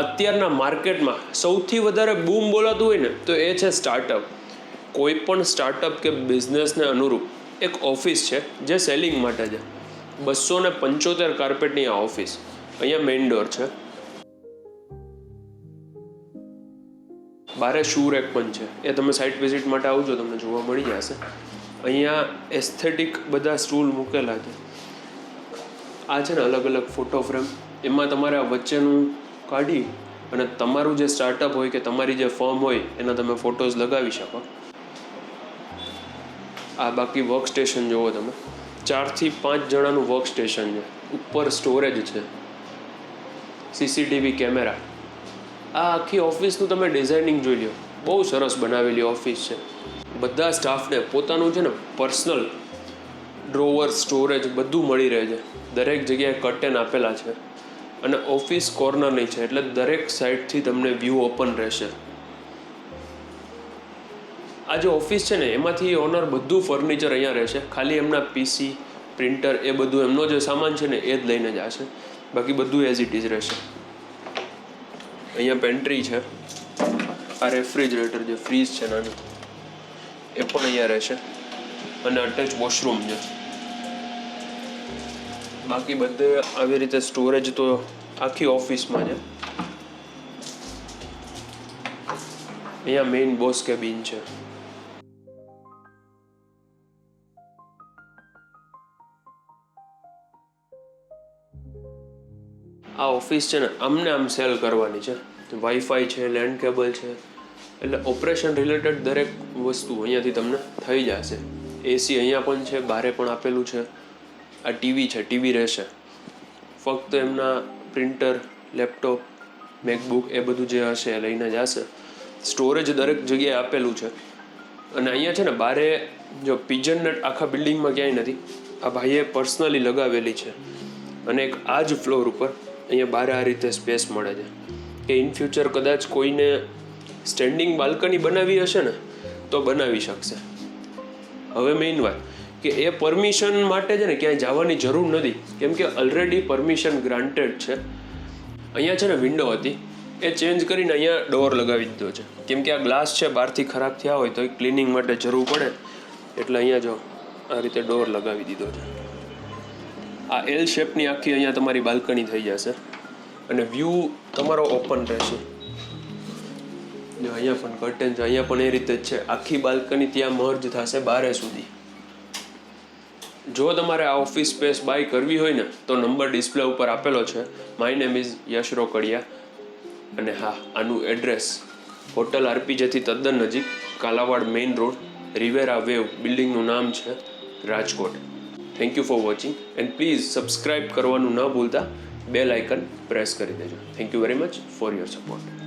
અત્યારના માર્કેટમાં સૌથી વધારે બૂમ બોલાતું હોય ને તો એ છે સ્ટાર્ટઅપ. કોઈ પણ સ્ટાર્ટઅપ કે બિઝનેસને અનુરૂપ એક ઓફિસ છે જે સેલિંગ માટે છે. 275 કાર્પેટની આ ઓફિસ. અહીંયા મેઇન ડોર છે. બારે શૂ રેક પણ છે. એ તમે સાઇટ વિઝિટ માટે આવજો, તમને જોવા મળી જશે. અહીંયા એસ્થેટિક બધા સ્ટૂલ મૂકેલા છે. આ છે ને અલગ અલગ ફોટો ફ્રેમ. એમાં તમારે આ વચ્ચેનું કાઢી અને તમારું જે સ્ટાર્ટઅપ હોય કે તમારી જે ફર્મ હોય એના તમે ફોટોઝ લગાવી શકો. આ બાકી વર્ક સ્ટેશન જુઓ તમે. 4 થી 5 જણાનું વર્ક સ્ટેશન છે. ઉપર સ્ટોરેજ છે, સીસીટીવી કેમેરા. આ આખી ઓફિસનું તમે ડિઝાઇનિંગ જોઈ લો. બહુ સરસ બનાવેલી ઓફિસ છે. બધા સ્ટાફને પોતાનું છે ને પર્સનલ ડ્રોવર, સ્ટોરેજ બધું મળી રહે છે. દરેક જગ્યાએ કર્ટેન આપેલા છે અને ઓફિસ કોર્નરની છે એટલે દરેક સાઈડથી તમને વ્યૂ ઓપન રહેશે. આ જે ઓફિસ છે ને એમાંથી ઓનર બધું ફર્નિચર અહીંયા રહેશે. ખાલી એમના પીસી, પ્રિન્ટર એ બધું એમનો જે સામાન છે ને એ જ લઈને જશે. બાકી બધું એઝ ઇટ ઇઝ રહેશે. અહીંયા પેન્ટ્રી છે. આ રેફ્રિજરેટર જે ફ્રીજ છે નાનું એ પણ અહીંયા રહેશે અને અટેચ વોશરૂમ છે. બાકી બધે આવી રીતે સ્ટોરેજ તો આખી ઓફિસમાં છે. અહીંયા મેઇન બોસ કેબિન છે. આ ઓફિસ છે ને આમને આમ સેલ કરવાની છે. વાઈફાઈ છે, લેન્ડ કેબલ છે, એટલે ઓપરેશન રિલેટેડ દરેક વસ્તુ અહીંયાથી તમને થઈ જશે. એસી અહીંયા પણ છે, બારે પણ આપેલું છે. આ ટીવી છે, ટીવી રહેશે. ફક્ત એમના પ્રિન્ટર, લેપટોપ, મેકબુક એ બધું જે હશે એ લઈને જશે. સ્ટોરેજ દરેક જગ્યાએ આપેલું છે. અને અહીંયા છે ને બારે જો પિજન નેટ આખા બિલ્ડિંગમાં ક્યાંય નથી. આ ભાઈએ પર્સનલી લગાવેલી છે. અને એક આ જ ફ્લોર ઉપર અહીંયા બારે આ રીતે સ્પેસ મળે છે કે ઇન ફ્યુચર કદાચ કોઈને સ્ટેન્ડિંગ બાલ્કની બનાવી હશે ને તો બનાવી શકશે. હવે મેઇન વાત કે એ પરમિશન માટે છે ને ક્યાંય જવાની જરૂર નથી, કેમ કે ઓલરેડી પરમિશન ગ્રાન્ટેડ છે. અહીંયા છે ને વિન્ડો હતી એ ચેન્જ કરીને અહીંયા ડોર લગાવી દીધો છે, કેમ કે આ ગ્લાસ છે બહારથી ખરાબ થયા હોય તો એ ક્લિનિંગ માટે જરૂર પડે એટલે અહીંયા જો આ રીતે ડોર લગાવી દીધો છે. આ એલ શેપની આખી અહીંયા તમારી બાલ્કની થઈ જશે અને વ્યૂ તમારો ઓપન રહેશે. જો અહીંયા પણ કર્ટેન છે, અહીંયા પણ એ રીતે જ છે. આખી બાલ્કની ત્યાં મર્જ થશે બારે સુધી. જો તમારે આ ઓફિસ સ્પેસ બાય કરવી હોય ને તો નંબર ડિસ્પ્લે ઉપર આપેલો છે. My name is Yash Rokadiya. અને હા, આનું એડ્રેસ હોટલ આરપીજેથી તદ્દન નજીક, Kalavad main road, Riviera Wave, બિલ્ડિંગનું નામ છે Rajkot. Thank you for watching and please subscribe કરવાનું ન ભૂલતા. બેલ આઇકન પ્રેસ કરી દેજો. Thank you very much for your support.